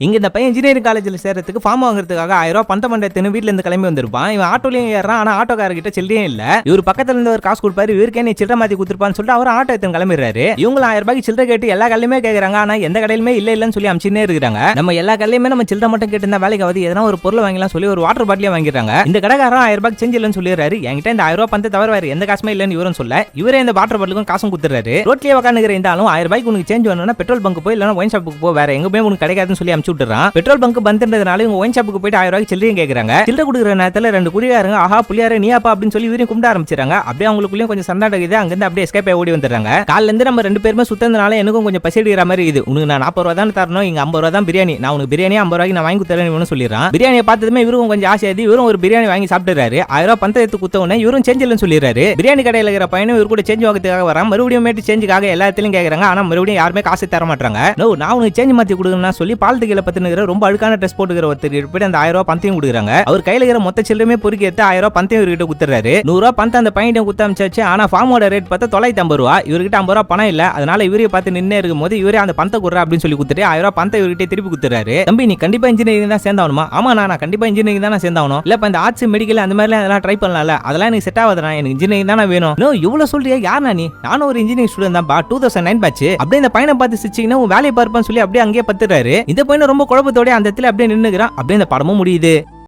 இங்க இந்த பையன் இன்ஜினியரிங் காலேஜ்ல சேர்றதுக்கு ஃபார்ம் வாங்குறதுக்காக 1000 ரூபாய் பணத்தை மண்டத்துன்னு வீட்ல இருந்து கிளம்பி வந்திருப்பான். இவன் ஆட்டோலயும் ஏறான். ஆனா ஆட்டோக்காரர்கிட்ட சில்லறையே இல்ல. இவர் பக்கத்துல இருந்து ஒரு காசு கொடுப்பாரு. இவருக்கே நீ சில்லறை மாத்தி கொடுத்துருப்பான்னு சொல்லிட்டு அவர் ஆட்டோ எடுத்து கிளம்பிடுறாரு. இவங்களும் 1000 ரூபாய்க்கு சில்லறை கேட்டு எல்லா கடையிலுமே கேக்குறாங்க. ஆனா எந்த கடையிலுமே இல்லன்னு சொல்லி அமிச்சுனே இருக்காங்க. நம்ம எல்லா கடையிலுமே நம்ம சில்லறை மட்டும் கேட்டு இருந்தா வேலைக்கு ஆகுது. எதனா ஒரு பொருள் வாங்கலாம் சொல்லி ஒரு வாட்டர் பாட்டிலே வாங்கிடுறாங்க. இந்த கடைக்காரன் 1000 ரூபாய்க்கு செஞ்சு இல்லன்னு சொல்லிடுறாரு. என்கிட்ட இந்த 1000 ரூபாய் பணத்தை தவிர வேற எந்த காசுமே இல்லன்னு இவரும் சொல்ல இவரே இந்த வாட்டர் பாட்டிலுக்கும் காசும் கொடுத்துறாரு. ரோட்லயே உட்காந்துக்கிற இருந்தாலும் 1000 ரூபாய்க்கு உனக்கு சேஞ்ச் வேணும்னா பெட்ரோல் பங்க் போய் இல்லனா ஒயின் ஷாப்புக்கு போ, வேற எங்கேயுமே உனக்கு கிடைக்காதுன்னு சொல்லி அமுச்சு விட்டுறான். பெட்ரோல் பங்க் பண்றதுனால இவங்க ஒயின் ஷாப்புக்கு போயிட்டு 1000 ரூபாய்க்கு சில்லறையும் கேக்குறாங்க. சில்லறை கொடுக்குற நேரத்துல ரெண்டு குடிகாரங்க ஆஹா புள்ளியாரே நீயாப்பா அப்படின்னு சொல்லி இவரையும் கும்பிட ஆரம்பிச்சாங்க. அப்படியே அவங்களுக்குள்ளேயும் கொஞ்சம் சண்டாடுது. அங்கிருந்து அப்படியே எஸ்கேப் ஆகி ஓடி வந்துடுறாங்க. காலைல இருந்து நம்ம ரெண்டு பேருமே சுத்தறதுனால எனக்கும் கொஞ்சம் பசி எடுக்கிற மாதிரி இது. உனக்கு நான் 40 ரூபாய் தான் தரணும், இங்க 50 ரூபாய் தான் பிரியாணி, நான் உனக்கு பிரியாணி 50 ரூபாய்க்கு நான் வாங்கி கொடுத்துறேன்னு சொல்லிடுறான். பிரியாணியை பார்த்ததுமே இவரும் கொஞ்சம் ஆசையாதி இவரும் ஒரு பிரியாணி வாங்கி சாப்பிட்டுறாரு. 1000 ரூபாய் பணத்தை எடுத்து குத்தவனே இவரும் சேஞ்ச் இல்லன்னு சொல்லிடுறாரு. பிரியாணி கடையில் இருக்கிற பையனும் இவரு கூட சேஞ்ச் வாங்கிறதுக்காக வரான். மறுபடியும் மேட்டு சேஞ்சுக்காக எல்லா இடத்துலயும் கேட்கறாங்க. ஆனா மறுபடியும் யாருமே காசு தர மாட்டாங்க. நான் உனக்கு சேஞ்ச் மாத்தி கொடுக்கணும்னா சொல்லி பாலத்து கீழே பத்துனுங்கிற ரொம்ப அழுக்கான ட்ரெஸ் போட்டுக்கிற ஒருத்தர் போயிட்டு அந்த 1000 ரூபாய் பணத்தையும் கொடுக்குறாங்க. அவர் கையில இருக்கிற மொத்த சில்லறையுமே பொறுக்கி எடுத்து 1000 ரூபாய் பணத்தையும் இவர்கிட்ட குத்துறாரு. 100 ரூபாய் பணத்தை அந்த பையன் குத்த அமைச்சாச்சு. ஆனா ஃபார்மோட ரேட் பார்த்தா 950 ரூபாய். இவர்கிட்ட 50 ரூபாய் பணம் இல்ல. அதனால இவரே பார்த்து நின்னே இருக்கும்போது இவரே அந்த பணத்தை குடுறா அப்படின்னு சொல்லி குத்துட்டு 1000 ரூபாய் பணத்தை இவர்கிட்ட திருப்பி குத்துறாரு. தம்பி நீ கண்டிப்பா இன்ஜினியரிங் தான் சேர்ந்தாகணுமா? ஆமா நான் கண்டிப்பா இன்ஜினியரிங் தான் சேர்ந்தாகணும். இல்ல இந்த ஆர்ட்ஸ் மெடிக்கல் அந்த மாதிரி எல்லாம் ட்ரை பண்ணலாம்ல, அதெல்லாம் எனக்கு செட் ஆகாதுடா, எனக்கு இன்ஜினியரிங் தானே வேணும். நோ இவ்வளவு சொல்றியா? யாருனா நீ? நானும் ஒரு இன்ஜினியரிங் ஸ்டூடெண்ட் தான் பா, 2009 பேட்ச். அப்படியே இந்த பையனை பார்த்து சிரிச்சிங்கன்னா உன் வேலையை பார்ப்பேன்னு சொல்லி அப்படியே அங்கேயே பத்துறாரு. இந்த பையனை ரொம்ப குழப்பத்தோட அந்த இடத்துல அப்படியே நின்னுக்கிறான். அப்படியே இந்த படமும் முடியுது.